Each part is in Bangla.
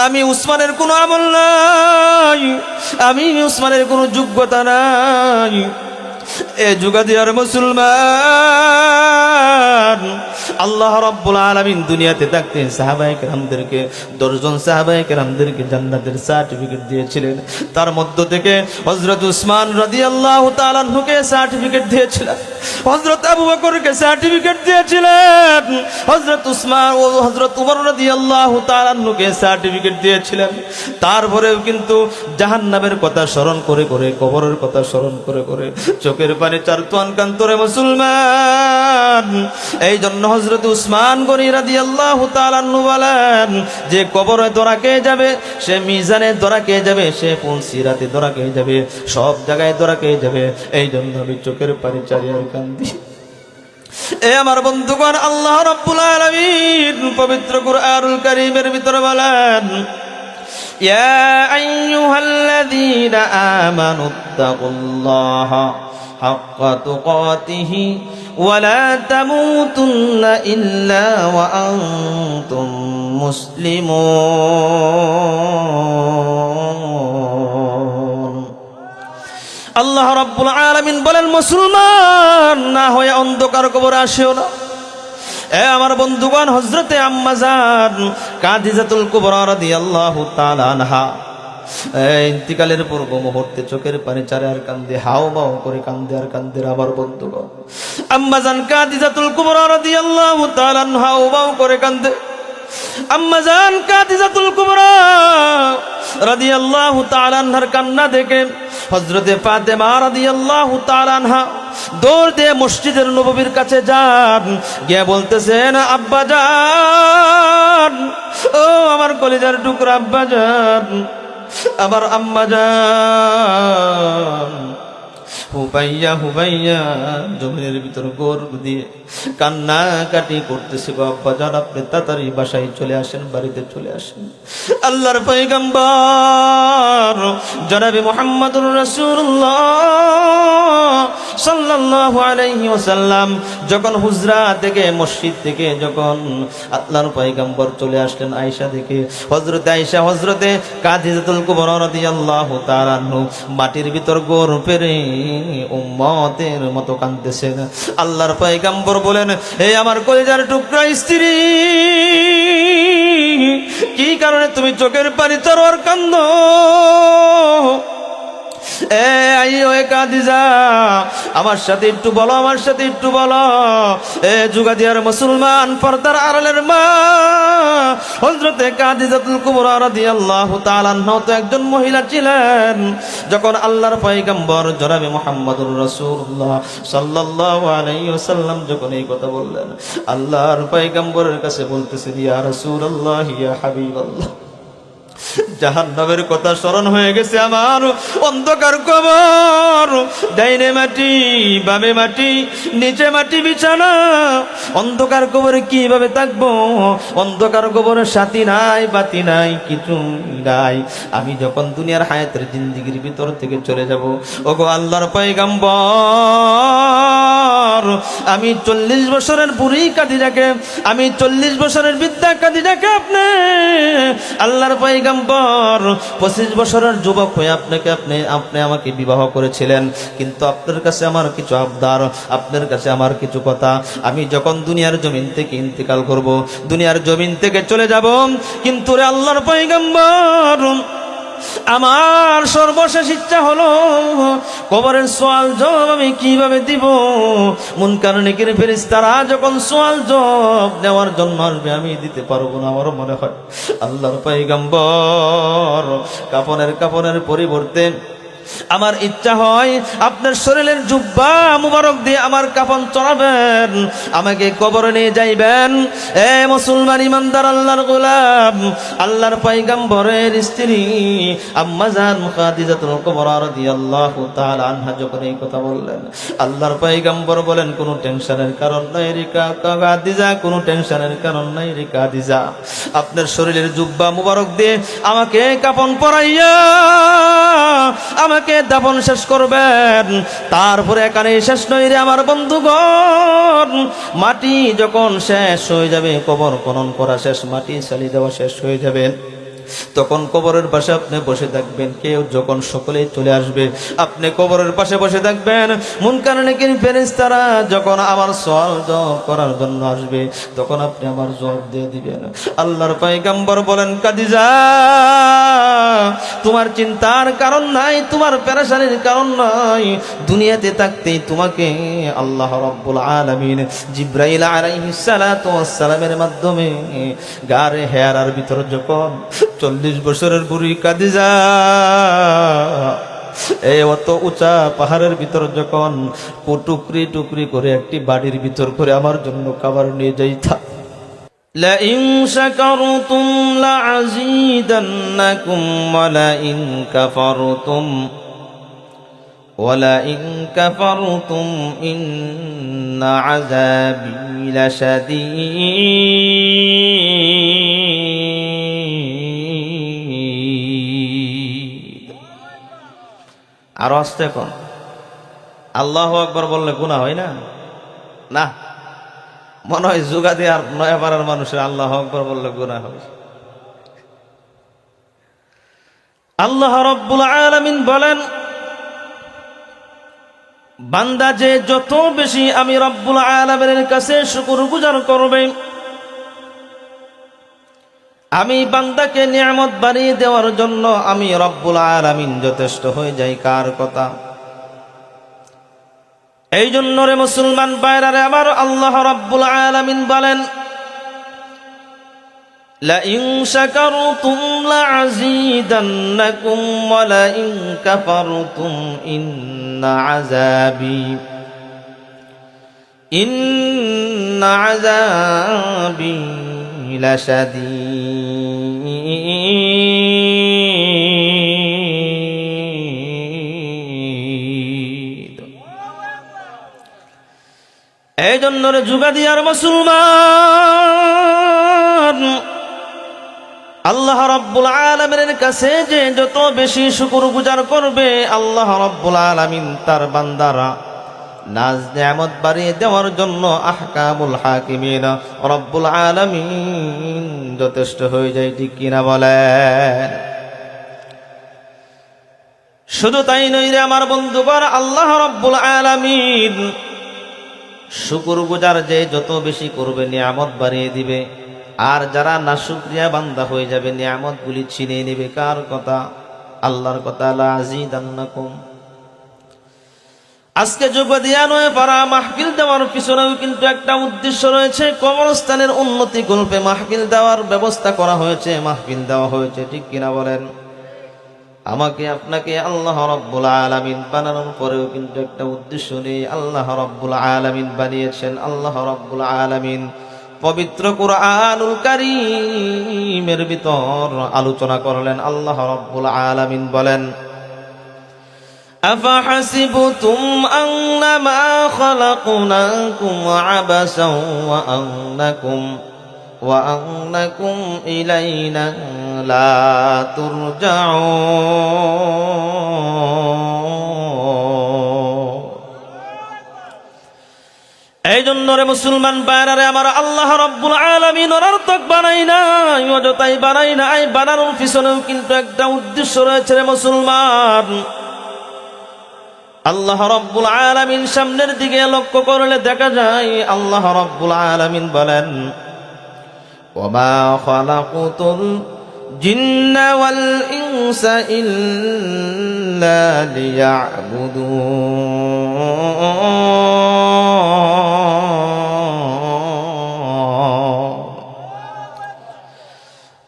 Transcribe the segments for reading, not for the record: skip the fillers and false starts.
আমি উসমানের কোনো আমল নাই, আমি উসমানের কোনো যোগ্যতা নাই। এ যুগাদিয়ার মুসলমান, আল্লাহ রাব্বুল আলামিন দুনিয়াতে থাকতে সাহাবায়ে কেরামদেরকে 10 জন সাহাবায়ে কেরামদেরকে জান্নাতের সার্টিফিকেট দিয়েছিলেন। তার মধ্য থেকে হযরত উসমান রাদিয়াল্লাহু তাআলা আনহুকে সার্টিফিকেট দিয়েছিলেন, হযরত আবু বকরকে সার্টিফিকেট দিয়েছিলেন, হযরত উসমান ও হযরত উমর রাদিয়াল্লাহু তাআলা আনহুকে সার্টিফিকেট দিয়েছিলেন। তারপরেও কিন্তু জাহান্নামের কথা স্মরণ করে করে, কবরের কথা স্মরণ করে করে চোখের পানি চারতোয়ান কান্তরে মুসলমান। এই জন্য হযরত উসমান গনি রাদিয়াল্লাহু তাআলা আনহু বলেন যে কবরে ধরা খেয়ে যাবে, সে মিজানে ধরা খেয়ে যাবে, সে পুলসিরাতে ধরা খেয়ে যাবে, সব জায়গায় ধরা খেয়ে যাবে। এই জন্য আমি চোখের পানি চারিয়ে কান্দি। এ আমার বন্ধুগণ, আল্লাহ রাব্বুল আলামিন পবিত্র কুরআনুল কারীমের ভিতরে বলেন, ইয়া আইয়ুহাল্লাযীনা আমানুত্তাকুল্লাহা হাক্কা তুকাতিহি ওয়া লা তামুতুন্না ইল্লা ওয়া আনতুম মুসলিমুন। আল্লাহ রাব্বুল আলামিন বলেন, মুসলমান না হয়ে অন্ধকার কবরে আসিও না। এ আমার বন্ধুগণ, হযরতে আম্মা জান কাদিজাতুল কুবরা রাদিয়াল্লাহু তাআলা আনহা ইন্তিকালের পূর্ব মুহূর্তে চোখের পানি চারে আর কান্দে, হাওমাও করে কান্দে আর কান্দে। আমার বন্ধুগণ, আম্মা জান কাদিজাতুল কুবরা রাদিয়াল্লাহু তাআলা আনহা হাওমাও করে কান্দে। আম্মা জান কাদিজাতুল কুবরা রাদিয়াল্লাহু তাআলা আনহার কান্না দেখে হযরতে ফাতেমা রাদিয়াল্লাহু তাআলা আনহা দৌড় দিয়ে মসজিদের নববীর কাছে যান, গিয়ে বলতেছেন, আব্বা জান, ও আমার কলিজার টুকরা আব্বা জান, আমার আম্মা জান। হুবাইয়া হুবাইয়া জমিনের ভিতর গর্ব দিয়ে কান্নাকাটি করতেছে, গো আব্বা জান, আপনি তাড়াতাড়ি বাসায় চলে আসেন, বাড়িতে চলে আসেন। আল্লাহর পয়গম্বর জনাবে মুহাম্মদুর রাসূলুল্লাহ সাল্লাল্লাহু আলাইহি ওয়াসাল্লাম যখন হুজরা থেকে, মসজিদ থেকে যখন আল্লাহর পয়গম্বর চলে আসলেন আয়েশা থেকে, হযরতে আয়েশা হযরতে কাদিজাতুল কুবরা রাদিয়াল্লাহু তাআলা আনহু মাটির ভিতর গোর পেরে উম্মতের মতো কাঁদতেছেন। আল্লাহর পয়গম্বর বলেন, হে আমার কলিজার টুকরা স্ত্রী, কি কারণে তুমি চোখের পানি চরোয়ার কান্দো? এ আইয়ো এ কাদিজা, আমার সাথে একটু বলো, আমার সাথে একটু বলো। এ যুগাদিয়ার মুসলমান, পর্দার আড়ালের মা হযরতে কাদিজাতুল কুবরা রাদিয়াল্লাহু তাআলা আনহা তো একজন মহিলা ছিলেন। যখন আল্লাহর পয়গম্বর জনাবে মুহাম্মদুর রাসূলুল্লাহ সাল্লাল্লাহু আলাইহি ওয়াসাল্লাম যখন এই কথা বললেন, আল্লাহর পয়গম্বরের কাছে বলতেছেন, ইয়া রাসূলুল্লাহ, ইয়া হাবিবাল্লাহ, জাহান্নামের কথা স্মরণ হয়ে গেছে আমার। অন্ধকার কবর, ডাইনে মাটি, বামে মাটি, নিচে মাটি বিছানা। অন্ধকার কবরে কিভাবে থাকবো? অন্ধকার কবরে সাথী নাই, বাতি নাই, কিছু নাই। আমি যখন দুনিয়ার হায়াতের জিন্দেগির ভিতর থেকে চলে যাব, ওগো আল্লাহর পয়গম্বর, আমি 40 বছরের বুড়ি কাদিজাকে, আমি 40 বছরের বৃদ্ধা কাদিজাকে আপনি আল্লাহর পয়গম্বর 25 বছরের যুবক হয়ে আপনি আমাকে বিবাহ করেছিলেন। কিন্তু আপনার কাছে আমার কিছু আবদার, আপনার কাছে আমার কিছু কথা। আমি যখন দুনিয়ার জমিন থেকে ইন্তেকাল করব, দুনিয়ার জমিন থেকে চলে যাব, কিন্তু রে আল্লাহর পয়গম্বর, আমার সর্বশেষ ইচ্ছা হলো কবরের সওয়াল জবাব আমি কিভাবে দিব? মুনকার নেকির ফেরেশতারা যখন সওয়াল জবাব নেওয়ার জন্য আসবে, আমি দিতে পারবো না। আমার মনে হয় আল্লাহর পয়গম্বর কাফনের পরিবর্তে আমার ইচ্ছা হয় আপনার শরীরের জুব্বা মুবারক দিয়ে আমার কাফন চড়াবেন, আমাকে কবরে নিয়ে যাইবেন। এ মুসলমান ইমানদার আল্লাহর গোলাম, আল্লাহর পয়গম্বরের স্ত্রী আম্মা জান খাদিজাতুল কুবরা রাদিয়াল্লাহু তাআলা আনহা যখন এই কথা বললেন, আল্লাহর পয়গম্বর বলেন, কোনো টেনশনের কারণ নাই রে খাদিজা, কোনো টেনশনের কারণ নাই রে খাদিজা। আপনার শরীরের জুব্বা মুবারক দিয়ে আমাকে কাফন পরাইয়া আমাকে দাফন শেষ করবেন। তারপরে এখানে শেষ নয় রে আমার বন্ধুগণ, মাটি যখন শেষ হয়ে যাবে, কবর খনন করা শেষ, মাটি চালিয়ে দেওয়া শেষ হয়ে যাবে, তখন কবরের পাশে আপনি বসে থাকবেন, কেউ যখন সকলেই চলে আসবে আপনি কবরের পাশে বসে থাকবেন। মুনকার নাকির ফেরেশতারা যখন আমার সওয়াল জবাব করার জন্য আসবে তখন আপনি আমার জবাব দিয়ে দিবেন। আল্লাহর পয়গম্বর বলেন, খাদিজা তোমার চিন্তার কারণ নাই, তোমার পেরেশানির কারণ নাই। দুনিয়াতে থাকতেই তোমাকে আল্লাহ রাব্বুল আলামিন জিবরাইল আলাইহিস সালাতু ওয়াস সালামের মাধ্যমে গারে হেরার ভিতর যখন 40 বছরের বুড়ি খাদিজা এই অত উঁচা পাহাড়ের ভিতর যখন টুকরি টুকরি করে একটি বাড়ির ভিতর করে আমার জন্য খাবার নিয়ে যাইতা, لئن شكرتم لأزيدنكم ولئن كفرتم إن عذابي لشديد। আর আস্তে কোন আল্লাহু আকবার বললে গুনাহ হয় না? না, মনে হয় যুগাদি আর নয়াপাড়ার মানুষের আল্লাহু আকবার বললে গুনাহ হয়। আল্লাহ রাব্বুল আলামিন বলেন, বান্দা যে যত বেশি আমি রব্বুল আলামিনের কাছে শুকরগুজার করবে, আমি বান্দাকে নিয়ামত বাড়িয়ে দেওয়ার জন্য আমি রব্বুল আলামিন যথেষ্ট হয়ে যাই। কার কথা? এই জন্য রে মুসলমান ভাইরা আমার, আল্লাহ রাব্বুল আলামিন বলেন, لئن شكرتم لأزيدنكم ولئن كفرتم إن عذابي لشديد। এই জন্য রে যুগাদিয়ার মুসলমান, আল্লাহ রাব্বুল আলামিনের কাছে যে যত বেশি শুকরগুজার করবে আল্লাহ রাব্বুল আলামিন তার বান্দারা নাজ নিয়ামত বাড়িয়ে দেওয়ার জন্য আহকামুল হাকিমিন রাব্বুল আলামিন যথেষ্ট হয়ে যায়। ঠিক কিনা বলেন? শুধু তাই নয় রে আমার বন্ধুগণ, আল্লাহ রাব্বুল আলামিন শুকরগুজার যে যত বেশি করবে নিয়ামত বাড়িয়ে দিবে, আর যারা নাশুকরিয়া বান্দা হয়ে যাবে নিয়ামতগুলি ছিনিয়ে নেবে। কার কথা? আল্লাহর কথা। লাযিদান্নাকুম। আজকে যুগদিয়া নয় পারা মাহফিল দেওয়ার পিছনেও কিন্তু একটা উদ্দেশ্য রয়েছে। কবরস্থানের উন্নতি কল্পে মাহফিল দেওয়ার ব্যবস্থা করা হয়েছে, মাহফিল দেওয়া হয়েছে। ঠিক কিনা বলেন? আমাকে আপনাকে আল্লাহ রাব্বুল আলামিন বানানোর পরেও কিন্তু একটা উদ্দেশ্য নেই। আল্লাহ রাব্বুল আলামিন বানিয়েছেন। আল্লাহ রাব্বুল আলামিন পবিত্র কুরআনুল কারীমের ভিতর আলোচনা করলেন। আল্লাহ রাব্বুল আলামিন বলেন, আফাহাসিবতুম আন্নামা খালাকনাকুম আবাসাও ওয়া আন্নাকুম ইলাইনা লা তুরজাউন। এই জন্য রে মুসলমান ভাইরা আমার, আল্লাহ রাব্বুল আলামিন অনর্থক বানাই নাই, অযথাই বানাই নাই। বানানোর পিছনেও কিন্তু একটা উদ্দেশ্য রয়েছে রে মুসলমান। আল্লাহ রাব্বুল আলামিন সামনের দিকে লক্ষ্য করলে দেখা যায় আল্লাহ রাব্বুল আলামিন বলেন, ওয়ামা খালাকুতুল জিন্না ওয়াল ইনসা ইল্লা লিয়াবুদুন।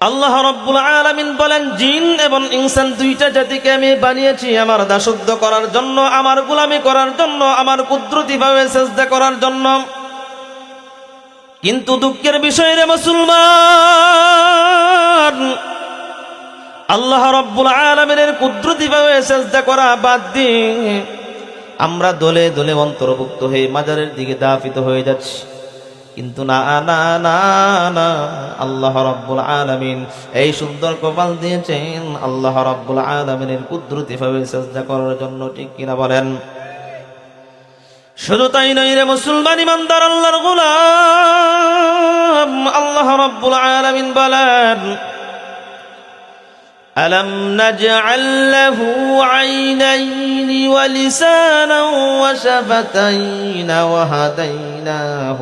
আল্লাহ রাব্বুল আলামিন বলেন, জিন এবং ইনসান দুইটা জাতিকে আমি বানিয়েছি আমার দাসত্ব করার জন্য, আমার গোলামি করার জন্য, আমার কুদরতিভাবে সিজদা করার জন্য। কিন্তু দুঃখের বিষয় রে মুসলমান, আল্লাহ রাব্বুল আলামিনের কুদরতিভাবে সিজদা করা বাদ দিয়ে আমরা দলে দলে অন্তর্ভুক্ত হয়ে মাজারের দিকে দাফিত হয়ে যাচ্ছি। কিন্তু না না না না, আল্লাহ রাব্বুল আলামিন এই সুন্দর কপাল দিয়েছেন আল্লাহ রাব্বুল আলামিনের কুদরতিভাবে সিজদা করার জন্য। ঠিক কিনা বলেন? শুধু তাই নয় রে মুসলমান ইমানদার আল্লাহর গোলাম, আল্লাহ রাব্বুল আলামিন বলেন, ألم نجعل له عينين ولسانا وشفتين وهديناه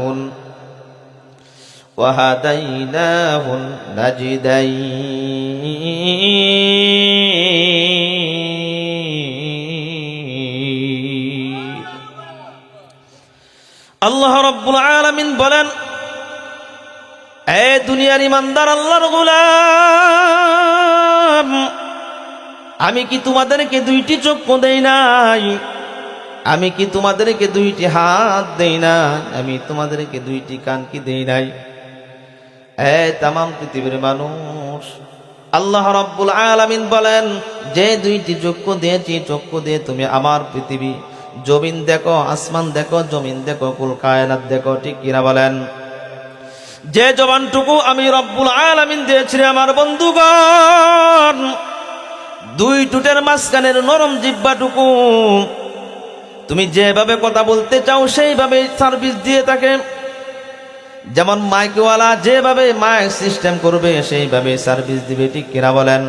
النجدين আল্লাহ রাব্বুল আলামিন বলেন, এ দুনিয়ার ইমানদার আল্লাহর গোলাম, আমি কি তোমাদেরকে দুইটি চক্ষু দেই নাই? আমি কি তোমাদেরকে দুইটি হাত দেই নাই? আমি তোমাদেরকে দুইটি কান কি দেই নাই? এ তামাম পৃথিবীর মানুষ, আল্লাহ রাব্বুল আলামিন বলেন, যে দুইটি চক্ষু দিয়েছি, চক্ষু দিয়ে তুমি আমার পৃথিবী জমিন দেখো, আসমান দেখো, জমিন দেখো, কুল কায়নাত দেখো, ঠিক কিনা বলেন? যে জবানটুকু আমি রব্বুল আলামিন দিয়েছি আমার বন্ধুগণ, দুই টুটের মাঝখানের নরম জিহ্বাটুকু তুমি যেভাবে কথা বলতে চাও সেইভাবে সার্ভিস দিয়ে থাকে। যেমন মাইকওয়ালা যেভাবে মাইক সিস্টেম করবে সেইভাবে সার্ভিস দিবে, ঠিক কিনা বলেন?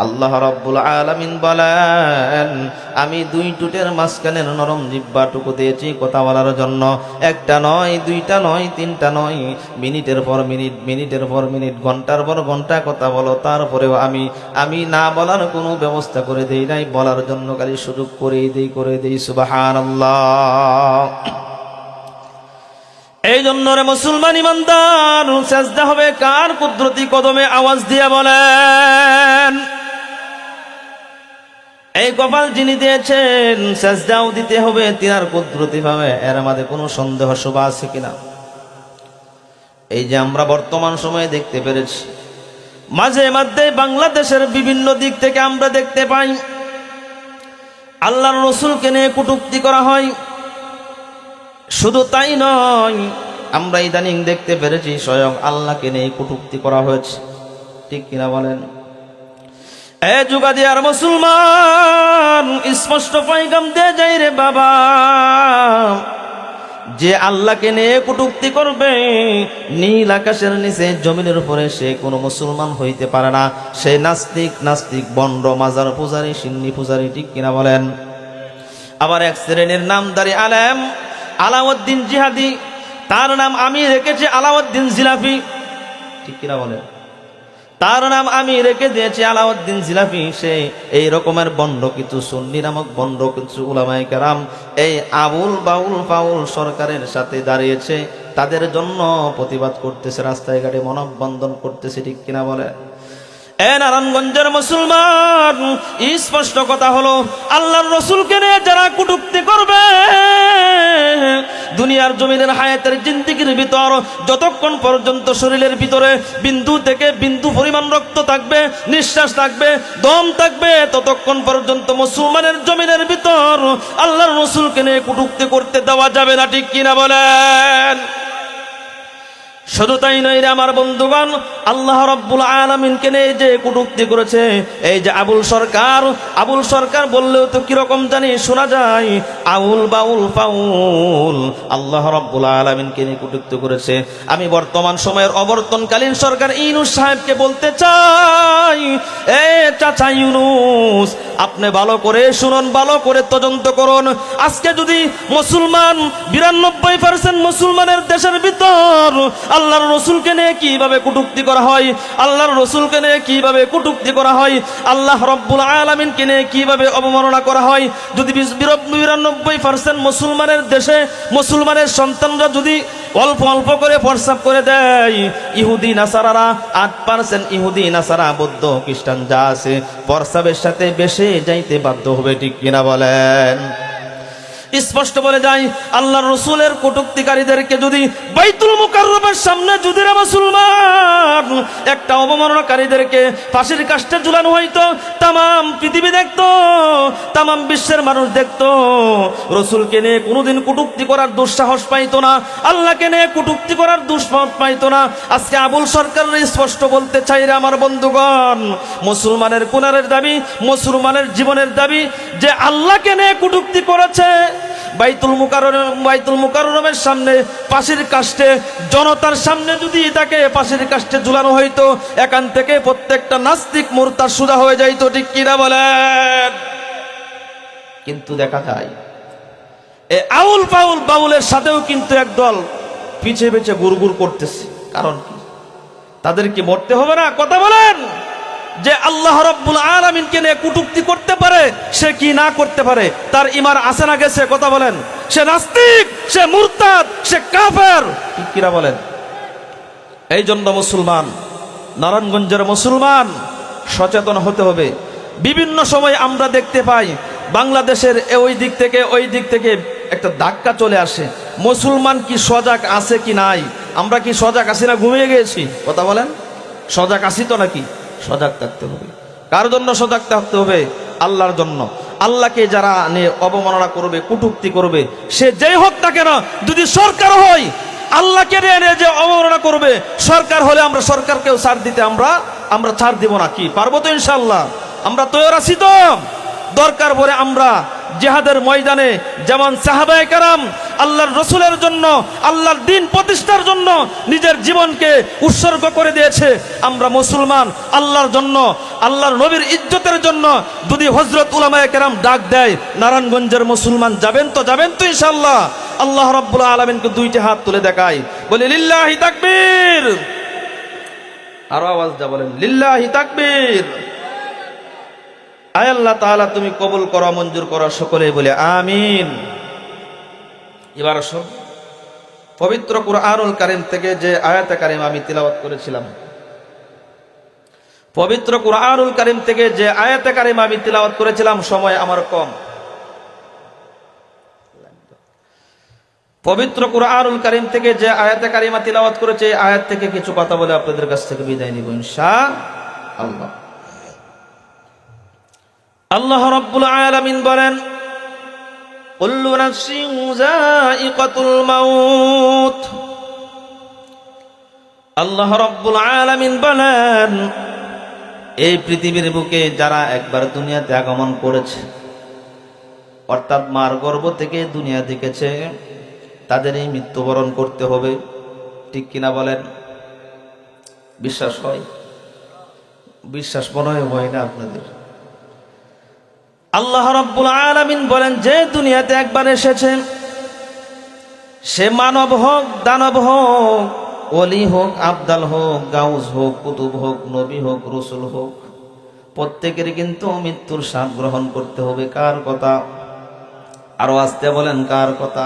আল্লাহ রাব্বুল আলামিন বলেন, আমি দুই টুটের মাঝখানের নরম জিহ্বাটুকু দিয়েছি কথা বলার জন্য। একটা নয়, দুইটা নয়, তিনটা নয়, মিনিটের পর মিনিট, মিনিটের পর মিনিট, ঘন্টার পর ঘন্টা কথা বলো, তারপরেও আমি না বলার কোনো ব্যবস্থা করে দেই নাই, বলার জন্য খালি সুযোগ করে দেই। সুবহানাল্লাহ। এই জন্য রে মুসলমান ইমানদার, সেজদা হবে কার কুদরতি কদমে? আওয়াজ দিয়ে বলেন। এই কপাল যিনি দিয়েছেন, সেজদাও দিতে হবে তিনার কুদরতি ভাবে। এর মধ্যে কোনো সন্দেহ শোভা আছে কিনা? এই যে আমরা বর্তমান সময়ে দেখতে পেরেছি, মাঝে মধ্যে বাংলাদেশের বিভিন্ন দিক থেকে আমরা দেখতে পাই আল্লাহর রাসূলকে নিয়ে কটূক্তি করা হয়। শুধু তাই নয়, আমরা ইদানিং দেখতে পেরেছি স্বয়ং আল্লাহকে নিয়ে কটূক্তি করা হয়েছে, ঠিক কিনা বলেন? এ যুগাদি আর মুসলমান, স্পষ্ট পয়গাম দিয়ে যাই রে বাবা, যে আল্লাহকে নিয়ে কটূক্তি করবে, নীল আকাশের নিচে জমিনের উপরে, সে কোনো মুসলমান হইতে পারে না। সে নাস্তিক, বন্ড, মাজার পূজারী, সিন্নি পূজারী, ঠিক কিনা বলেন? আবার এক শ্রেণীর নামদারি আলেম আলাউদ্দিন জিহাদি, তার নাম আমি রেখেছি আলাউদ্দিন জিলাফি, ঠিক কিনা বলেন? তার নাম আমি রেখে দিয়েছি আলাউদ্দিন জিলাফি। সে এই রকমের বন্ড কিছু সুন্নি নামক বন্ড কিছু উলামায়ে কেরাম এই আবুল বাউল ফাউল সরকারের সাথে দাঁড়িয়েছে, তাদের জন্য প্রতিবাদ করতেছে, রাস্তায় ঘাটে মানববন্ধন করতেছে, ঠিক কিনা বলে? এ নারায়ণগঞ্জের মুসলমান, স্পষ্ট কথা হলো, আল্লাহর রাসূলকে নিয়ে যারা কটূক্তি করবে, দুনিয়ার জমিনের হায়াতের জিন্দেগির ভিতর যতক্ষণ পর্যন্ত শরীরের ভিতরে বিন্দু থেকে বিন্দু পরিমাণ রক্ত থাকবে, নিঃশ্বাস থাকবে, দম থাকবে, ততক্ষণ পর্যন্ত মুসলমানের জমিনের ভিতর আল্লাহর রাসূলকে নিয়ে কটূক্তি করতে দেওয়া যাবে না, ঠিক কিনা বলেন? শুধু তাই নয় রে আমার বন্ধুগণ, আল্লাহ রাব্বুল আলামিনকে নিয়ে যে কটূক্তি করেছে, এই যে আবুল সরকার বললেও তো কিরকম জানি শোনা যায়, আউল বাউল ফাউল, আল্লাহ রাব্বুল আলামিনকে নিয়ে কটূক্তি করেছে। আমি বর্তমান সময়ের অবর্তনকালীন সরকার ইউনূস সাহেবকে বলতে চাই, এ চাচা ইউনূস, আপনি ভালো করে শুনুন, ভালো করে তদন্ত করুন। আজকে যদি মুসলমান 92% মুসলমানের দেশের ভিতর আল্লাহর রাসূলকে নিয়ে কিভাবে কটূক্তি করা হয়, আল্লাহর রাসূলকে নিয়ে কিভাবে কটূক্তি করা হয়, আল্লাহ রাব্বুল আলামিনকে নিয়ে কিভাবে অবমাননা করা হয়, যদি 92% মুসলমানের দেশে মুসলমানের সন্তানরা যদি অল্প অল্প করে প্রস্রাব করে দেয়, ইহুদি নাসারারা 8% ইহুদি নাসারা বৌদ্ধ খ্রিস্টান যা আছে প্রস্রাবের সাথে বেশি যাইতে বাধ্য হবে, ঠিক কিনা বলেন? স্পষ্ট বলে যায়, আল্লাহর রাসূলের কটূক্তিকারীদেরকে যদি বাইতুল মুকাররমের সামনে যদি মুসলমান একটা অবমাননাকারীদেরকে ফাঁসির কাস্টে ঝুলানো হইতো, তামাম পৃথিবী দেখতো, তামাম বিশ্বের মানুষ দেখতো, রাসূলকে নিয়ে কোনোদিন কটূক্তি করার দুঃসাহস পাইতো না, আল্লাহকে নিয়ে কটূক্তি করার দুঃসাহস পাইতো না। আজকে আবুল সরকারের স্পষ্ট বলতে চাই রে আমার বন্ধুগণ, মুসলমানের কুনারের দাবি, মুসলমানের জীবনের দাবি, যে আল্লাহকে নিয়ে কটূক্তি করেছে, বাইতুল মুকাররমের সামনে পাশের কাষ্ঠে জনতার সামনে যদি তাকে পাশের কাষ্ঠে ঝুলানো হইতো, এখান থেকে প্রত্যেকটা নাস্তিক মুরতাদ সুদা হয়ে যাইতো। ঠিক কিনা বলেন? কিন্তু দেখা যায় এই আউল পাউল বাউলের সাথেও কিন্তু একদল পিছে পিছে গুড়গুড় করতেছে। কারণ কি? তাদের কি মরতে হবে না? কথা বলেন। যে আল্লাহ রাব্বুল আলামিনকে নিয়ে কটূক্তি করতে পারে, সে কি না করতে পারে? তার ঈমান আছে না গেছে? কথা বলেন। সে নাস্তিক, সে মুরতাদ, সে কাফের। ঠিক কিনা বলেন? এই জন্য মুসলমান, নারায়ণগঞ্জের মুসলমান সচেতন হতে হবে। বিভিন্ন সময় আমরা দেখতে পাই বাংলাদেশের ওই দিক থেকে ওই দিক থেকে একটা ধাক্কা চলে আসে। মুসলমান কি সজাগ আছে কি নাই? আমরা কি সজাগ আছি না ঘুমিয়ে গিয়েছি? কথা বলেন। সজাগ আছি তো নাকি? সজাগ থাকতে হবে। কার জন্য সজাগ থাকতে হবে? আল্লাহর জন্য। আল্লাহকে যারা নিয়ে অবমাননা করবে, কটূক্তি করবে, সে যেই হোক না কেন, যদি সরকার হয়, আল্লাহকে নিয়ে যে অবমাননা করবে, সরকার হলে আমরা সরকারকেও ছাড় দিতে আমরা ছাড় দিব না। কি পারবো তো? ইনশাআল্লাহ আমরা তৈরি আছি তো। দরকার পড়ে আমরা জিহাদের ময়দানে যেমন সাহাবায়ে কেরাম আল্লাহর রসুলের জন্য, আল্লাহর দ্বীন প্রতিষ্ঠার জন্য নিজের জীবনকে উৎসর্গ করে দিয়েছে, আমরা মুসলমান আল্লাহর জন্য, আল্লাহর নবীর ইজ্জতের জন্য যদি হযরত উলামায়ে কেরাম ডাক দেয়, নারায়ণগঞ্জের মুসলমান যাবেন তো? যাবেন তো ইনশাআল্লাহ। আল্লাহ রাব্বুল আলামিনকে দুইটি হাত তুলে দেখায়, বলে লিল্লাহি তাকবীর। আরো আওয়াজ দা বলেন, লিল্লাহি তাকবীর। আয় আল্লাহ তাআলা তুমি কবুল করো, মঞ্জুর করো, সকলেই বলে আমিন। এবার আসুন পবিত্র কুরআনুল কারীম থেকে যে আয়াতে কারিমা আমি তিলাওয়াত করেছিলাম, পবিত্র কুরআনুল কারীম থেকে যে আয়াতে কারিমা আমি তিলাওয়াত করেছিলাম, সময় আমার কম। পবিত্র কুরআনুল কারীম থেকে যে আয়াতে কারিমা তিলাওয়াত করেছে, এই আয়াত থেকে কিছু কথা বলে আপনাদের কাছ থেকে বিদায় নিব ইনশাআল্লাহ। আল্লাহ রাব্বুল আলামিন বলেন, কুল্লু নাফসিন যায়িকাতুল মাউত। আল্লাহ রাব্বুল আলামিন বলেন, এই পৃথিবীর বুকে যারা একবার দুনিয়াতে আগমন করেছে, অর্থাৎ মার গর্ভ থেকে দুনিয়া দেখেছে, তাদেরই মৃত্যুবরণ করতে হবে। ঠিক কিনা বলেন? বিশ্বাস হয়? বিশ্বাস মনে হয় না আপনাদের? আল্লাহ রাব্বুল আলামিন বলেন, যে দুনিয়াতে একবার এসেছে, সে মানব হোক, দানব হোক, ওলি হোক, আবদাল হোক, গাউস হোক, কুতুব হোক, নবী হোক, রসুল হোক, প্রত্যেকের কিন্তু মৃত্যুর স্বাদ গ্রহণ করতে হবে। কার কথা? আরো আসতে বলেন, কার কথা?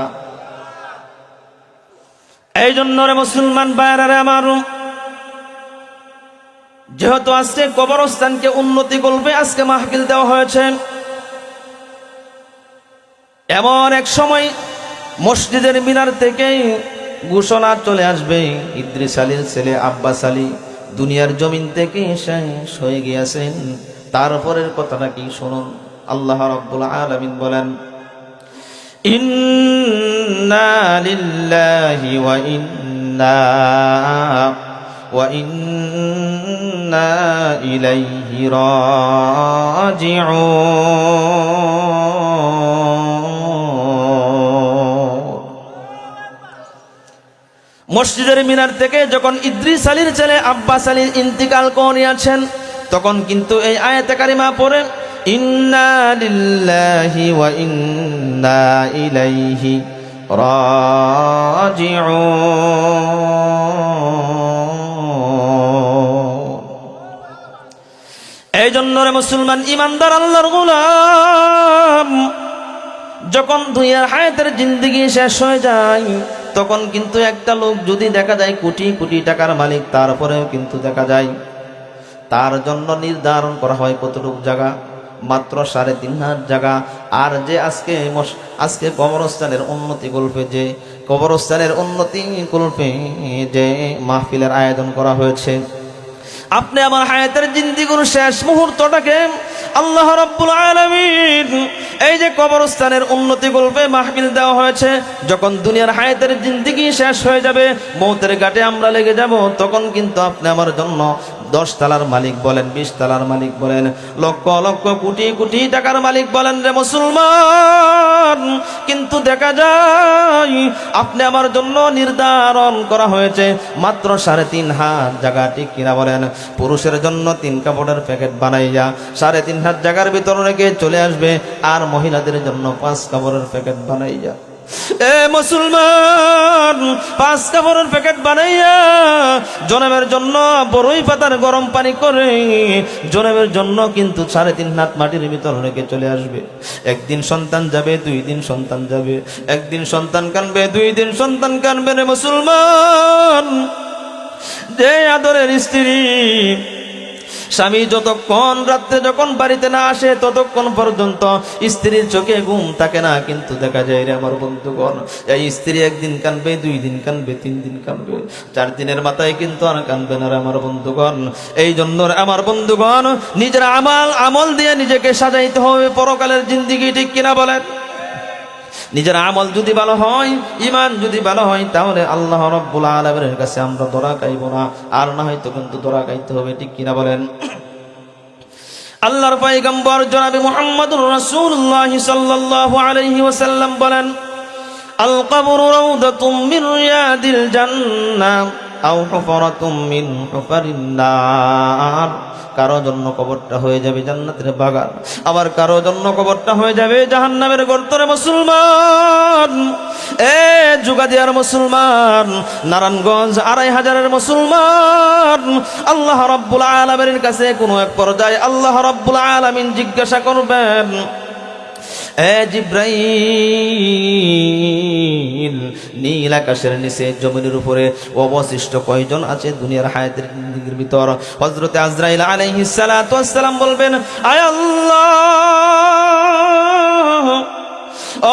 এই জন্য রে মুসলমান ভাইরা রে আমার, যেহেতু আজকে কবরস্থানকে উন্নতি করবে আজকে মাহফিল দেওয়া হয়েছে, এমন এক সময় মসজিদের মিনার থেকে ঘোষণা চলে আসবে, ইদ্রিস আলীর ছেলে আব্বাস আলী দুনিয়ার জমিন থেকে শেষ হয়ে গিয়েছেন। তারপরের কথাটা কি শুনুন। আল্লাহ রাব্বুল আলামিন বলেন, ইন্না লিল্লাহি ওয়া ইন্না ইলাইহি রাজিউন। মসজিদের মিনার থেকে যখন ইদ্রিস আলীর ছেলে আব্বাস আলী ইন্তিকাল করিয়াছেন, তখন কিন্তু এই আয়াতে কারিমা পড়ে, ইন্না লিল্লাহি ওয়া ইন্না ইলাইহি রাজিউন। এই জন্য রে মুসলমান ইমানদার আল্লাহর গোলাম, যখন দুনিয়ার হায়াতের জিন্দেগি শেষ হয়ে যায়, তখন কিন্তু একটা লোক যদি দেখা যায় কোটি কোটি টাকার মালিক, তারপরেও কিন্তু দেখা যায় তার জন্য নির্ধারণ করা হয় কতটুকু জায়গা, মাত্র ৩.৫ জায়গা। আর যে আজকে কবরস্থানের উন্নতি কল্পে, যে কবরস্থানের উন্নতি কল্পে যে মাহফিলের আয়োজন করা হয়েছে, আপনি আমার হায়াতের জিন্দেগির শেষ মুহূর্তটাকে আল্লাহ রাব্বুল আলামিন এই যে কবরস্থানের উন্নতি কল্পে মাহফিল দেওয়া হয়েছে, যখন দুনিয়ার হায়াতের জিন্দেগি শেষ হয়ে যাবে, মৌতের ঘাটে আমরা লেগে যাব, তখন কিন্তু আপনি আমার জন্য 10 তলার মালিক বলেন, 20 তলার মালিক বলেন, লক্ষ লক্ষ কোটি কোটি টাকার মালিক বলেন রে মুসলমান, কিন্তু দেখা যায় আপনি আমার জন্য নির্ধারণ করা হয়েছে মাত্র 3.5 হাত জায়গা, ঠিক কিনা বলেন? পুরুষের জন্য 3 কাপড়ের প্যাকেট বানাইয়া 3.5 হাত জায়গার ভিতর রেখে চলে আসবে, আর মহিলাদের জন্য 5 কাপড়ের প্যাকেট বানাইয়া, এ মুসলমান, 5 কাপড়ের প্যাকেট বানাইয়া জনমের জন্য বড়ই পাতার গরম পানি করে জনমের জন্য কিন্তু 3.5 হাত মাটির ভিতর রেখে চলে আসবে। একদিন সন্তান যাবে, 2 দিন সন্তান যাবে, একদিন সন্তান কানবে, 2 দিন সন্তান কানবে রে মুসলমান। যে আদরের স্ত্রী স্বামী যতক্ষণ রাত্রে যখন বাড়িতে না আসে ততক্ষণ পর্যন্ত স্ত্রীর চোখে ঘুম থাকে না, কিন্তু দেখা যায় রে আমার বন্ধুগণ, এই স্ত্রী একদিন কানবে, 2 দিন কানবে, 3 দিন কানবে, 4 দিনের মাথায় কিন্তু আর কানবে না রে আমার বন্ধুগণ। এই জন্য আমার বন্ধুগণ, নিজের আমল দিয়ে নিজেকে সাজাইতে হবে পরকালের জিন্দেগি, ঠিক কিনা বলেন? নিজের আমল যদি ভালো হয়, ঈমান যদি ভালো হয়, তাহলে আল্লাহ রাব্বুল আলামিনের কাছে আমরা দোয়া চাইব না, আর না হয়তো কিন্তু দোয়া চাইতে হবে, ঠিক কিনা বলেন? আল্লাহর পয়গম্বর জনাবে মুহাম্মদুর রাসূলুল্লাহ সাল্লাল্লাহু আলাইহি ওয়াসাল্লাম বলেন, আল কবরু রাউদাতুম মিন রিয়াদিল জান্নাহ আও হুফরাতুম মিন হুফারিন নার। কারো জন্য কবরটা হয়ে যাবে জান্নাতের বাগান, আবার কারো জন্য কবরটা হয়ে যাবে জাহান্নামের গর্তরে। মুসলমান, এ যুগাদিয়ার মুসলমান, নারায়ণগঞ্জ 2500-এর মুসলমান, আল্লাহ রাব্বুল আলামিনের কাছে কোনো এক পর্যায়ে আল্লাহ রাব্বুল আলামিন জিজ্ঞাসা করবেন, এ জিব্রাইল, নীল আকাশের নিচে জমিনের উপরে অবশিষ্ট কয়জন আছে দুনিয়ার হায়াতের জিন্দেগির ভিতর? হযরতে আজরাইল আলাইহিস সালাতু ওয়াস সালাম বলবেন, আয় আল্লাহ,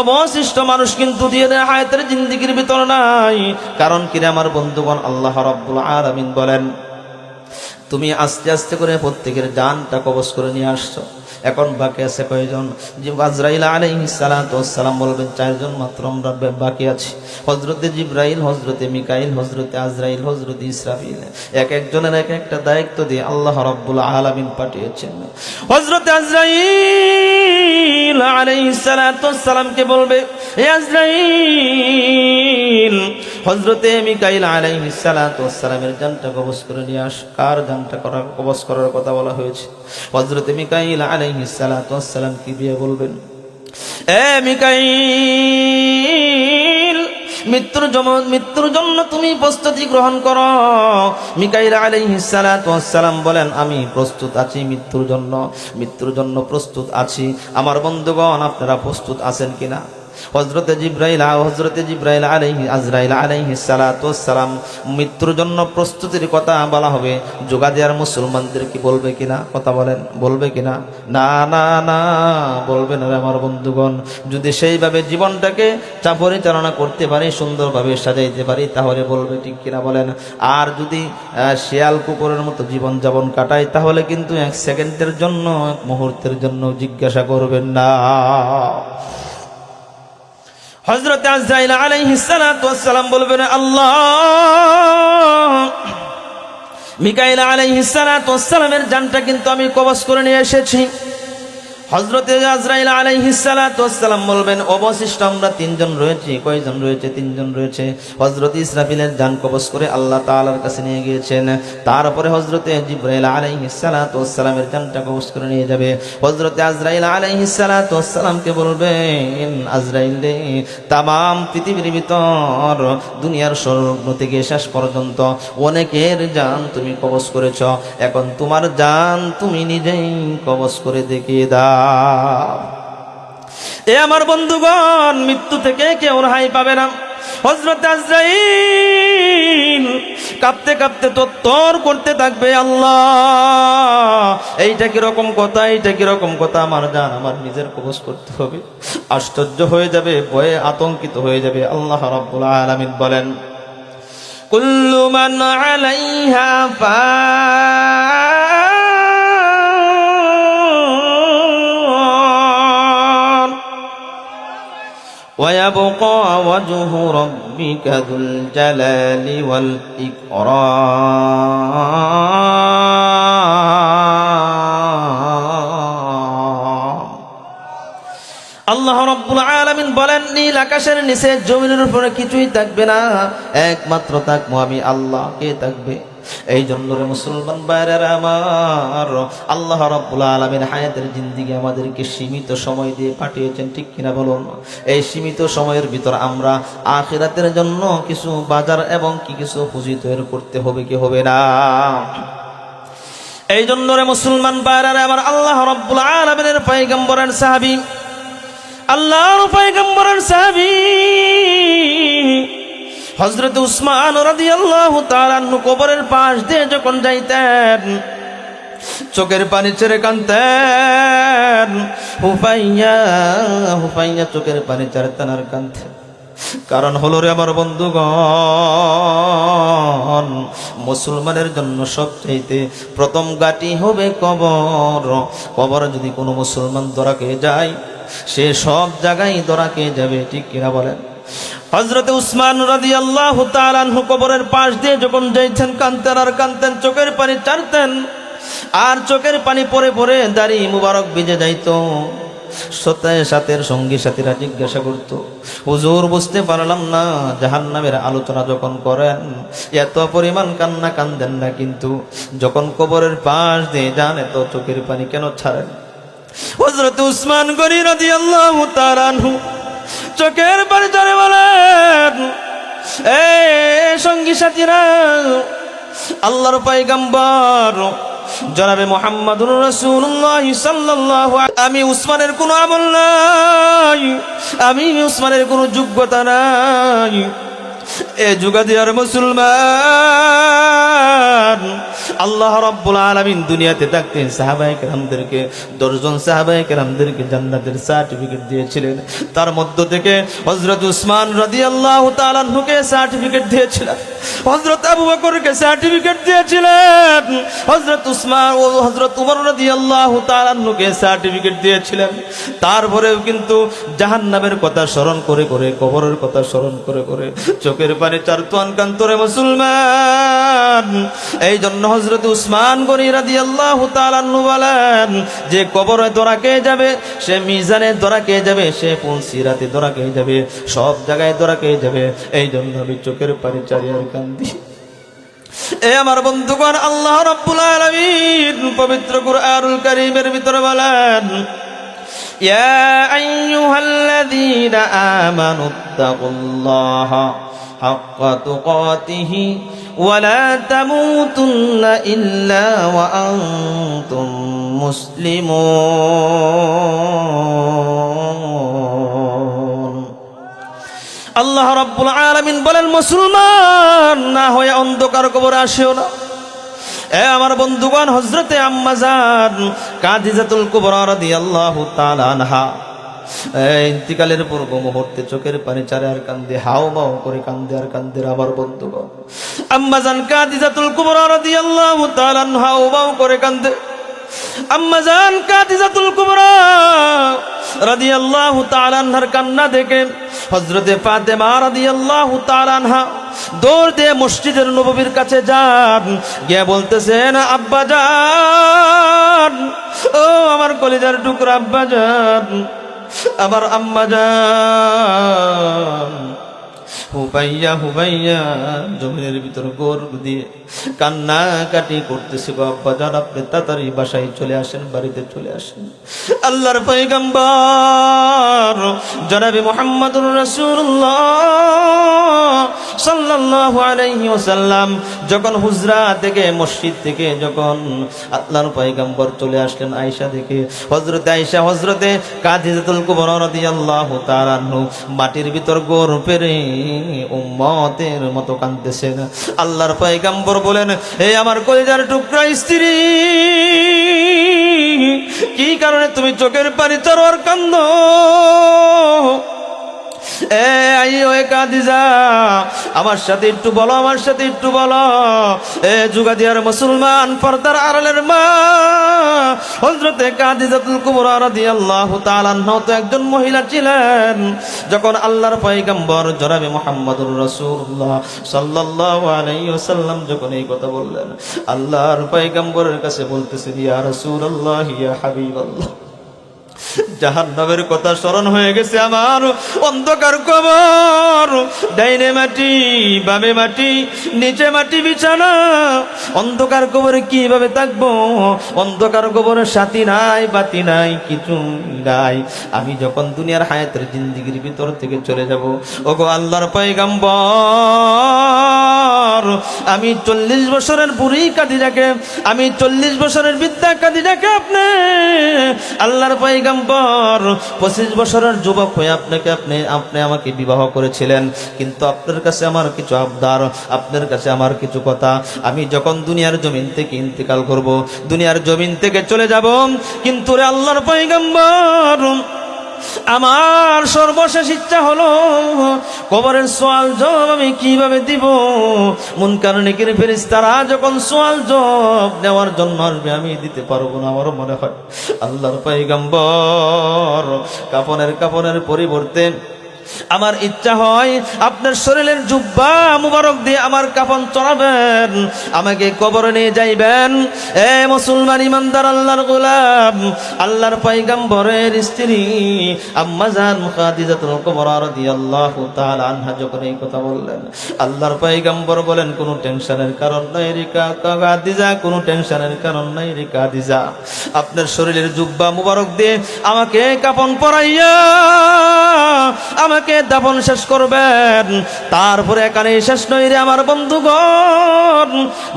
অবশিষ্ট মানুষ কিন্তু দুনিয়ার হায়াতের জিন্দেগির ভিতর নাই। কারণ কি রে আমার বন্ধুগণ? আল্লাহ রাব্বুল আলামিন বলেন, তুমি আস্তে আস্তে করে প্রত্যেকের জানটা কবজ করে নিয়ে আসছো, এখন বাকি আছে কয়জন? আজরাইল আলাইহিস সালাতু ওয়াস সালাম বলবেন, 4 জন মাত্র আমরা বাকি আছি। হযরতে জিবরাইল, হযরতে মিকাইল, হযরতে আজরাইল, হযরতে ইসরাফিল, এক একজনের এক একটা দায়িত্ব দিয়ে আল্লাহ রাব্বুল আলামিন পাঠিয়েছেন। হযরতে আজরাইল আলাইহিস সালাতু ওয়াস সালামকে বলবে, হে আজরাইল, হযরতে মিকাইল আলাইহিস সালাতু ওয়াস সালামের জানটা কবজ করে নিয়ে আস। কার জানটা কবজ করার কথা বলা হয়েছে? হযরতে মিকাইল আলাইহিস সালাতু ওয়াস সালাম কি দিয়ে বলবেন, এ মিকাইল, মৃত্যুর জন্য তুমি প্রস্তুতি গ্রহণ করো। মিকাইল আলাইহিস সালাতু ওয়াস সালাম বলেন, আমি প্রস্তুত আছি মৃত্যুর জন্য প্রস্তুত আছি। আমার বন্ধুগণ, আপনারা প্রস্তুত আছেন কিনা? হযরতে জিবরাইল আজরাইল আলাইহিস সালাতু ওয়াস সালাম মৃত্যুর জন্য প্রস্তুতির কথা বলা হবে, যুগাদিয়ার মুসলমানদের কি বলবে কিনা? কথা বলেন, বলবে কিনা? না না না, বলবে না আমার বন্ধুগণ। যদি সেইভাবে জীবনটাকে পরিচালনা করতে পারি, সুন্দরভাবে সাজাইতে পারি, তাহলে বলবে, ঠিক কিনা বলেন? আর যদি শিয়াল কুকুরের মতো জীবন যাপন কাটাই, তাহলে কিন্তু 1 সেকেন্ডের জন্য, 1 মুহূর্তের জন্য জিজ্ঞাসা করবেন না। হযরত আজরাইল আলাইহিস সালাতু ওয়াস সালাম বলবেন, আল্লাহ, মিকাইল আলাইহিস সালাতু ওয়াস সালামের জানটা কিন্তু আমি কবজ করে নিয়ে এসেছি। হযরতে আজরাইল আলাইহিস সালাতু ওয়াস সালাম বলবেন, অবশিষ্ট আমরা 3 জন রয়েছি। কয়জন রয়েছে? 3 জন রয়েছে। হযরত ইসরাফিলের জান কবজ করে আল্লাহ তাআলার কাছে নিয়ে গিয়েছেন। তারপরে হযরতে জিবরাইল আলাইহিস সালাতু ওয়াস সালামের জানটা কবজ করে নিয়ে যাবে। হযরতে আজরাইল আলাইহিস সালাতু ওয়াস সালামকে বলবেন, আজরাইল রে, তামাম পৃথিবীর ভিতর দুনিয়ার শুরু থেকে শেষ পর্যন্ত অনেকের জান তুমি কবজ করেছ, এখন তোমার জান তুমি নিজেই কবজ করে দেখিয়ে দাও। এ আমার বন্ধুগণ, মৃত্যু থেকে কেউ রেহাই পাবে না। হযরত আজরাইল কাঁপতে কাঁপতে তত্তর করতে থাকবে, আল্লাহ, এইটা কিরকম কথা, এইটা কিরকম কথা, আমার জান আমার নিজের কবজ করতে হবে। আশ্চর্য হয়ে যাবে, ভয়ে আতঙ্কিত হয়ে যাবে। আল্লাহ রাব্বুল আলামিন বলেন, কুল্লু মান আলাইহা ويبقى وجه ربك ذو الجلال والإكرام আল্লাহ রাব্বুল আলামিন বলেন, নীল আকাশের নিচে জমিনের উপরে কিছুই থাকবে না, একমাত্র থাকবো আমি আল্লাহ। কে থাকবে? এই জন্য রে মুসলমান ভাইরা আমার, আল্লাহ রাব্বুল আলামিন হায়াতের জিন্দেগি আমাদেরকে সীমিত সময় দিয়ে পাঠিয়েছেন, ঠিক কিনা বলুন? এই সীমিত সময়ের ভিতর আমরা আখিরাতের জন্য কিছু বাজার এবং কিছু পুঁজি তৈরি করতে হবে, কি হবে না? এই জন্য রে মুসলমান ভাইরা আমার, আল্লাহ রাব্বুল আলামিনের পয়গম্বরের সাহাবী, আল্লাহর পয়গম্বরের সাহাবী হযরত উসমান রাদিয়াল্লাহু তাআলা আনহু কবরের পাশ দিয়ে যখন যাইতেন, চোখের পানি ছেড়ে কাঁদতেন। হুফাইয়া হুফাইয়া চোখের পানি ছাড়তেন আর কাঁদতেন। কারণ হলো রে আমার বন্ধুগণ, মুসলমানের জন্য সবচাইতে প্রথম ঘাঁটি হবে কবর। কবর যদি কোনো মুসলমান ধরা খেয়ে যায়, সে সব জায়গায় ধরা খেয়ে যাবে, ঠিক কিনা বলেন? হযরতে উসমান রাদিয়াল্লাহু তাআলা আনহু কবরের পাশ দিয়ে যখন যাইতেন, কাঁদতেন আর কাঁদতেন, চোখের পানি ছাড়তেন, আর চোখের পানি পরে পরে দাড়ি মুবারক ভিজে যাইত। সাথের সঙ্গী সাথীরা জিজ্ঞাসা করতো, হুজুর বুঝতে পারলাম না, জাহান্নামের আলোচনা যখন করেন এত পরিমাণ কান্না কান্দেন না, কিন্তু যখন কবরের পাশ দিয়ে যান এত চোখের পানি কেন ছাড়েন? হযরত উসমান গনি রাদিয়াল্লাহু তাআলা আনহু চোখের পানি ঝরে বলেন, এ সঙ্গী সাথীরা, আল্লাহর পয়গম্বর জনাবে মুহাম্মদুর রাসূলুল্লাহ সাল্লাল্লাহু আলাইহি, আমি উসমানের কোনো আমল নাই, আমি উসমানের কোনো যোগ্যতা নাই। এ যুগাদিয়ার মুসলমান, আল্লাহ রাব্বুল আলামিন দুনিয়াতে থাকতে সাহাবায়ে কেরামদেরকে 10 জন সাহাবায়ে কেরামদেরকে জান্নাতের সার্টিফিকেট দিয়েছিলেন। তার মধ্য থেকে হযরত উসমান রাদিয়াল্লাহু তাআলা আনহুকে সার্টিফিকেট দিয়েছিলেন, হযরত আবু বকরকে সার্টিফিকেট দিয়েছিলেন, হযরত উসমান ও হযরত উমর রাদিয়াল্লাহু তাআলা আনহুকে সার্টিফিকেট দিয়েছিলেন। তারপরেও কিন্তু জাহান্নামের কথা স্মরণ করে করে, কবরের কথা স্মরণ করে করে চোখের পানি চারতোয়ান কান্তরে মুসলমান। এই জন্য হযরত উসমান গনি রাদিয়াল্লাহু তাআলা আনহু বলেন, যে কবরে ধরা খেয়ে যাবে, সে মিজানে ধরা খেয়ে যাবে, সে পুলসিরাতে ধরা খেয়ে যাবে, সব জায়গায় ধরা খেয়ে যাবে। এই জন্য আমি চোখের পানি চারি আর কান্দি। এ আমার বন্ধুগণ, আল্লাহ রাব্বুল আলামিন পবিত্র কুরআনুল কারীমের ভিতরে বলেন, ইয়া আইয়ুহাল্লাযীনা আমানুত্তাকুল্লাহা হাক্কা তুকাতিহি ওয়া লা তামুতুন্না ইল্লা ওয়া আনতুম মুসলিমুন। আল্লাহ রাব্বুল আলামিন বলেন, মুসলমান না হয়ে অন্ধকার কবরে আসিও না। এ আমার বন্ধুগণ, হযরতে আম্মা জান কাদিজাতুল কুবরা রাদিয়াল্লাহু তাআলা আনহা ইন্তিকালের পূর্ব মুহূর্তে চোখের পানি চারে আর কান্দে, হাওমাও করে কান্দে আর কান্দে। আমার বন্ধুগণ, আম্মা জান কাদিজাতুল কুবরা রাদিয়াল্লাহু তাআলা আনহা হাওমাও করে কান্দে। আম্মা জান কাদিজাতুল কুবরা রাদিয়াল্লাহু তাআলা আনহার কান্না দেখে হযরতে ফাতেমা রাদিয়াল্লাহু তাআলা আনহা দৌড় দিয়ে মসজিদের নববীর কাছে যান, গিয়ে বলতেছেন, আব্বা জান, ও আমার কলিজার টুকরা আব্বা জান, আমার আম্মা জান। হুবাইয়া হুবাইয়া জমিনের ভিতর গোর দিয়ে কান্না কাটি করতেছে, গো আব্বা জান, আপনি তাড়াতাড়ি বাসায় চলে আসেন, বাড়িতে চলে আসেন। আল্লাহর পয়গম্বর জনাবে মুহাম্মদুর রাসূলুল্লাহ সাল্লাল্লাহু আলাইহি ওয়াসাল্লাম যখন হুজরা থেকে, মসজিদ থেকে যখন আল্লাহর পয়গম্বর চলে আসলেন আয়েশা থেকে, হযরতে আয়েশা হযরতে কাদিজাতুল কুবরা রাদিয়াল্লাহু তাআলা আনহু মাটির ভিতর গোর পেরে উম্মতের মতো কাঁদতেছেন। আল্লাহর পয়গম্বর বলেন, হে আমার কলিজার টুকরা স্ত্রী, কি কারণে তুমি চোখের পানি ছাড়ো আর কান্দো? কাদিজা, আমার সাথে একটু বলো, আমার সাথে একটু বলো। যুগাদিয়ার মুসলমান, পর্দার আড়ালের মা হযরতে কাদিজাতুল কুবরা রাদিয়াল্লাহু তাআলা আনহা তো একজন মহিলা ছিলেন। যখন আল্লাহর পয়গম্বর জনাবে মুহাম্মদুর রাসূলুল্লাহ সাল্লাল্লাহু আলাইহি ওয়াসাল্লাম যখন এই কথা বললেন, আল্লাহর পয়গম্বরের কাছে বলতেছেন, ইয়া রাসূলুল্লাহ, ইয়া হাবিবাল্লাহ, জাহান্নামের কথা স্মরণ হয়ে গেছে আমার। অন্ধকার কবর, ডাইনে মাটি বামে মাটি নিচে মাটি বিছানা। অন্ধকার কবরে কিভাবে থাকবো? অন্ধকার কবরে সাথী নাই, বাতি নাই, কিছু নাই। আমি যখন দুনিয়ার হায়াতের জিন্দেগির ভিতর থেকে চলে যাব, ওগো আল্লাহর পয়গম্বর, আমি 40 বছরের বুড়ি কাদিজাকে, আমি 40 বছরের বৃদ্ধা কাদিজাকে আপনি আল্লাহর পয়গম্বর 25 বছরের যুবক হয়ে আপনি আমাকে বিবাহ করেছিলেন। কিন্তু আপনার কাছে আমার কিছু আবদার, আপনার কাছে আমার কিছু কথা। আমি যখন দুনিয়ার জমিন থেকে ইন্তেকাল করব, দুনিয়ার জমিন থেকে চলে যাব, কিন্তু রে আল্লাহর পয়গম্বর, আমার সর্বশেষ ইচ্ছা হলো কবরের সওয়াল জবাব আমি কিভাবে দিব? মুনকার নেকির ফেরেশতারা যখন সওয়াল জবাব নেওয়ার জন্য আসবে, আমি দিতে পারবো না। আমার মনে হয় আল্লাহর পয়গম্বর কাফনের পরিবর্তে আমার ইচ্ছা হয় আপনার শরীরের জুব্বা মুবারক দিয়ে আমার কাফন চড়াবেন, আমাকে কবরে নিয়ে যাইবেন। এ মুসলমান ইমানদার আল্লাহর গোলাম, আল্লাহর পয়গম্বরের স্ত্রী আম্মা জান খাদিজাতুল কুবরা রাদিয়াল্লাহু তাআলা আনহা যখন এই কথা বললেন, আল্লাহর পয়গম্বর বলেন, কোনো টেনশনের কারণ নাই রে খাদিজা, কোনো টেনশনের কারণ নাই রে খাদিজা। আপনার শরীরের জুব্বা মুবারক দিয়ে আমাকে কাফন পরাইয়া আমাকে দাফন শেষ করবেন। তারপরে এখানে শেষ নয় রে আমার বন্ধুগণ,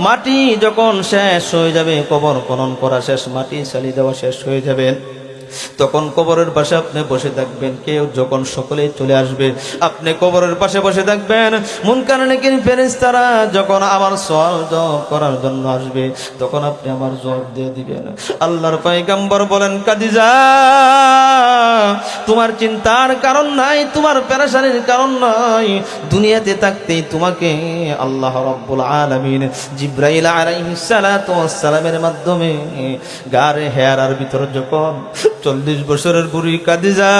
মাটি যখন শেষ হয়ে যাবে, কবর খনন করা শেষ, মাটি চালিয়ে দেওয়া শেষ হয়ে যাবে, তখন কবরের পাশে আপনি বসে থাকবেন। কেউ যখন সকলেই চলে আসবে, আপনি কবরের পাশে বসে থাকবেন। মুনকার নেকির ফেরেশতারা যখন আমার সওয়াল জবাব করার জন্য আসবে, তখন আপনি আমার জবাব দিয়ে দিবেন। আল্লাহর পয়গম্বর বলেন, খাদিজা, তোমার চিন্তার কারণ নাই, তোমার পেরেশানির কারণ নাই। দুনিয়াতে থাকতেই তোমাকে আল্লাহ রাব্বুল আলামিন জিবরাইল আলাইহিস সালাতু ওয়াস সালামের মাধ্যমে গারে হেরার ভিতর যখন 40 বছরের বুড়ি খাদিজা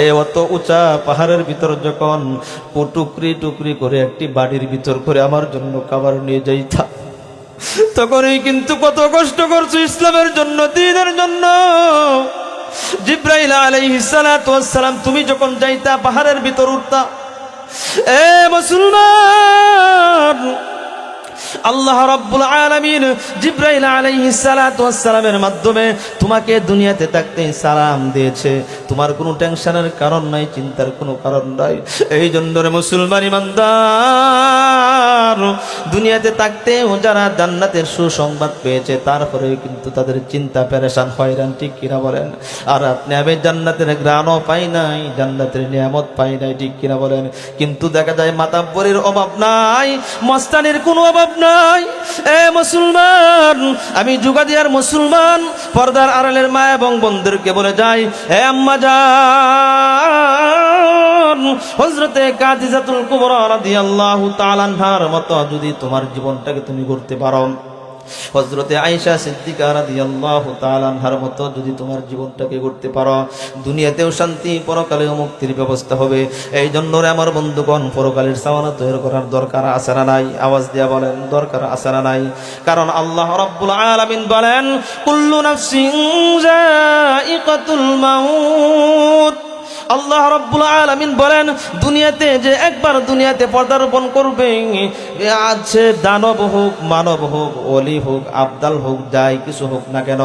এই অত উঁচা পাহাড়ের ভিতর যখন টুকরি টুকরি করে একটি বাড়ির ভিতর করে আমার জন্য খাবার নিয়ে যাইতা, তখনই কিন্তু কত কষ্ট করছো ইসলামের জন্য, দ্বীনের জন্য। জিবরাইল আলাইহিস সালাতু ওয়াস সালাম তুমি যখন যাইতা, পাহাড়ের ভিতর উঠতা, এ মুসলমান, আল্লাহ রাব্বুল আলামিন জিবরাইল আলাইহিস সালাতু ওয়াস সালামের মাধ্যমে তোমাকে দুনিয়াতে থাকতে সালাম দিয়েছে। তোমার কোনো টেনশনের কারণ নাই, চিন্তার কোনো কারণ নাই। এই জন্য রে মুসলমান ইমানদার, দুনিয়াতে থাকতেও যারা জান্নাতের সুসংবাদ পেয়েছে, তারপরে কিন্তু তাদের চিন্তা পেরেশান হয়রান, ঠিক কিনা বলেন? আর আপনি আমি জান্নাতের গ্রাণও পাই নাই, জান্নাতের নিয়ামত পাই নাই, ঠিক কিনা বলেন? কিন্তু দেখা যায় মাতাব্বরের অভাব নাই, মস্তানির কোনো অভাব নাই। এ মুসলমান, আমি যুগাদিয়ার মুসলমান, পর্দার আড়ালের মা এবং বোনদেরকে বলে যাই, হে আম্মা জান, হযরতে খাদিজাতুল কুবরা রাদিয়াল্লাহু তাআলা আনহার মতো যদি তোমার জীবনটাকে তুমি করতে পারো, হযরতে আয়েশা সিদ্দিকা রাদিয়াল্লাহু তাআলা আনহার মতো যদি তোমার জীবনটাকে গড়তে পারো, দুনিয়াতেও শান্তি, পরকালেও মুক্তির ব্যবস্থা হবে। এই জন্য রে আমার বন্ধুগণ, পরকালের সাওয়ানা তৈরি করার দরকার আছে না নাই? আওয়াজ দিয়া বলেন, দরকার আছে না নাই? কারণ আল্লাহ রাব্বুল আলামিন বলেন, কুল্লু নাফসিন যায়িকাতুল মাউত। আল্লাহ রাব্বুল আলামিন বলেন, দুনিয়াতে যে একবার দুনিয়াতে পদার্পণ করবে, আছে দানব হোক, মানব হোক, ওলি হোক, আবদাল হোক, যাই কিছু হোক না কেন,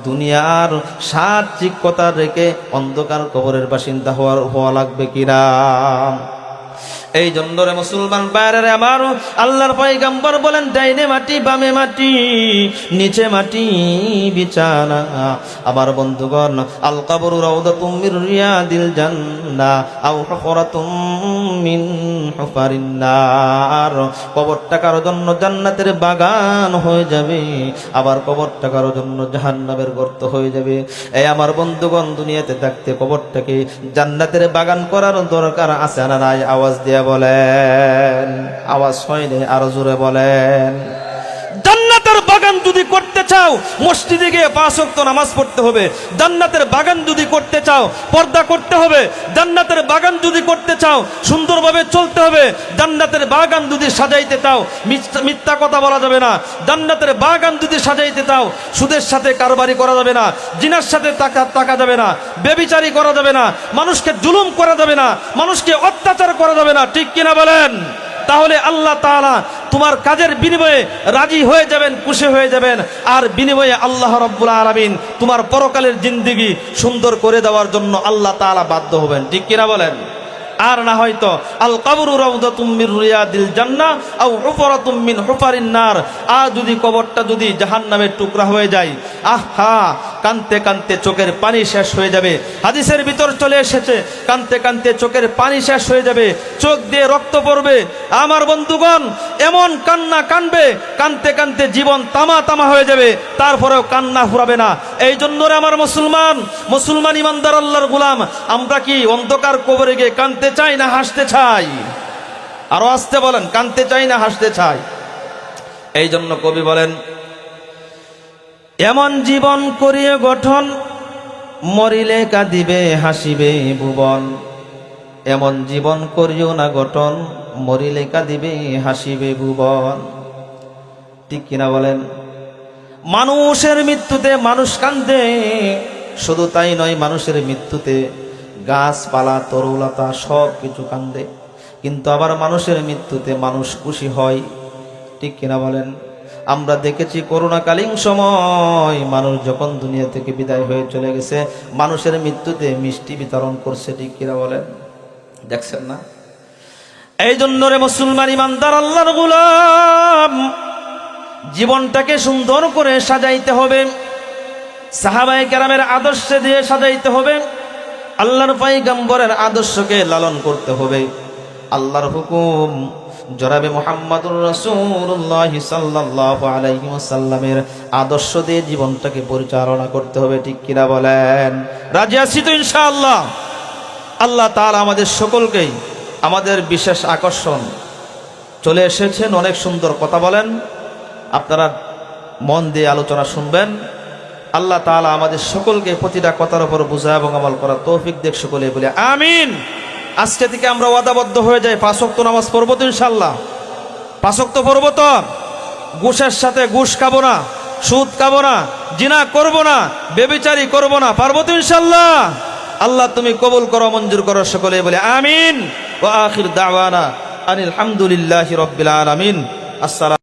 দুনিয়ার সাত্বিকতা রেখে অন্ধকার কবরের বাসিন্দা হওয়া লাগবে কিনা? এই জন্য রে মুসলমান বাইরে আমার আল্লাহর পয়গম্বর বলেন, ডাইনে মাটি বামে মাটি নিচে মাটি বিছানা। আমার বন্ধুগণ, আল কবরু রাউদাতুম মির রিয়াদিল জান্নাহ আও হুফরাতুম মিন হুফারিন নার। কবরটা কারোর জন্য জান্নাতের বাগান হয়ে যাবে, আবার কবরটা কারোর জন্য জাহান্নামের গর্ত হয়ে যাবে। এই আমার বন্ধুগণ, দুনিয়াতে থাকতে কবরটাকে জান্নাতের বাগান করার দরকার আছে না নাই? আওয়াজ দিয়ে বলেন, আওয়াজ হয়নি, আরো জোরে বলেন। জান্নাতের বাগান যদি করতে চাও মসজিদে গিয়ে 5 ওয়াক্ত নামাজ পড়তে হবে। জান্নাতের বাগান যদি করতে চাও পর্দা করতে হবে। জান্নাতের বাগান যদি করতে চাও সুন্দরভাবে চলতে হবে। জান্নাতের বাগান যদি সাজাইতে চাও মিথ্যা কথা বলা যাবে না। জান্নাতের বাগান যদি সাজাইতে চাও সুদের সাথে কারবারি করা যাবে না, জিনার সাথে টাকা যাবে না, ব্যভিচারী করা যাবে না, মানুষকে জুলুম করা যাবে না, মানুষকে অত্যাচার করা যাবে না, ঠিক কিনা বলেন? তাহলে আল্লাহ তাআলা তোমার কাজের বিনিময়ে রাজি হয়ে যাবেন, খুশি হয়ে যাবেন, আর বিনিময়ে আল্লাহ রাব্বুল আলামিন তোমার পরকালের জিন্দেগি সুন্দর করে দেওয়ার জন্য আল্লাহ তাআলা বাধ্য হবেন, ঠিক কিনা বলেন? আর না হয়তো আল কবরু রাউদাতুম মির রিয়াদিল জান্নাহ আও হুফরাতুম মিন হুফারিন নার, আর যদি কবরটা যদি জাহান্নামের টুকরা হয়ে যায়, আহা কানতে কানতে চোখের পানি শেষ হয়ে যাবে। হাদিসের ভিতর চলে এসেছে কানতে কানতে চোখের পানি শেষ হয়ে যাবে, চোখ দিয়ে রক্ত পড়বে। আমার বন্ধুগণ, এমন কান্না কানবে কানতে কানতে জীবন তামা তামা হয়ে যাবে, তারপরেও কান্না ফুরাবে না। এই জন্য রে আমার মুসলমান ইমানদার আল্লাহর গোলাম, আমরা কি অন্ধকার কবরে গিয়ে কানতে চাই না হাসতে চাই? আরো আসতে বলেন, কানতে চাই না হাসতে চাই? এই জন্য কবি বলেন, এমন জীবন করিয়ে গঠন মরিলে কাঁদিবে হাসিবে ভুবন। এমন জীবন করিও না গঠন মরিলে কাঁদিবে হাসিবে ভুবন, ঠিক কিনা বলেন? মানুষের মৃত্যুতে মানুষ কান্দে, শুধু তাই নয়, মানুষের মৃত্যুতে গাছপালা তরুলতা সব কিছু কান্দে, কিন্তু আবার মানুষের মৃত্যুতে মানুষ খুশি হয়, ঠিক কিনা বলেন? আমরা দেখেছি করোনাকালীন সময় মানুষ যখন দুনিয়া থেকে বিদায় হয়ে চলে গেছে, মানুষের মৃত্যুতে মিষ্টি বিতরণ করছে, ঠিক কিনা বলেন? দেখছেন না? এই জন্য রে মুসলমান ইমানদার আল্লাহর গোলাম, জীবনটাকে সুন্দর করে সাজাইতে হবে, সাহাবায়ে কেরামের আদর্শে দিয়ে সাজাইতে হবে, আল্লাহর পয়গম্বরের আদর্শকে লালন করতে হবে। আল্লাহর হুকুম জনাবে মুহাম্মদুর রাসূলুল্লাহ সাল্লাল্লাহু আলাইহি ওয়াসাল্লামের আদর্শ দিয়ে জীবনটাকে পরিচালনা করতে হবে, ঠিক কিনা বলেন? রাজি আছি তো ইনশাআল্লাহ? আল্লাহ তাআলা আমাদের সকলকেই, আমাদের বিশেষ আকর্ষণ চলে এসেছেন, অনেক সুন্দর কথা বলেন, আপনারা মন দিয়ে আলোচনা শুনবেন। আল্লাহ তাআলা আমাদের সকলকে প্রতিটা কথার উপর বুঝা এবং আমল করার তৌফিক দেখ, সকলে বলে আমিন। আজকে থেকে আমরা ওয়াদাবদ্ধ হয়ে যাই, 5 ওয়াক্ত নামাজ পড়বো তো ইনশাআল্লাহ? 5 ওয়াক্ত পড়বো তো? ঘুষের সাথে ঘুষ খাবো না, সুদ খাবো না, জিনা করবো না, ব্যভিচারী করবো না, পারবো তো ইনশাআল্লাহ? আল্লাহ তুমি কবুল করো, মঞ্জুর করো, সকলে বলে আমিন। ওয়া আখির দাওয়ানা আনিল হামদুলিল্লাহি রাব্বিল আলামিন। আসসালাম।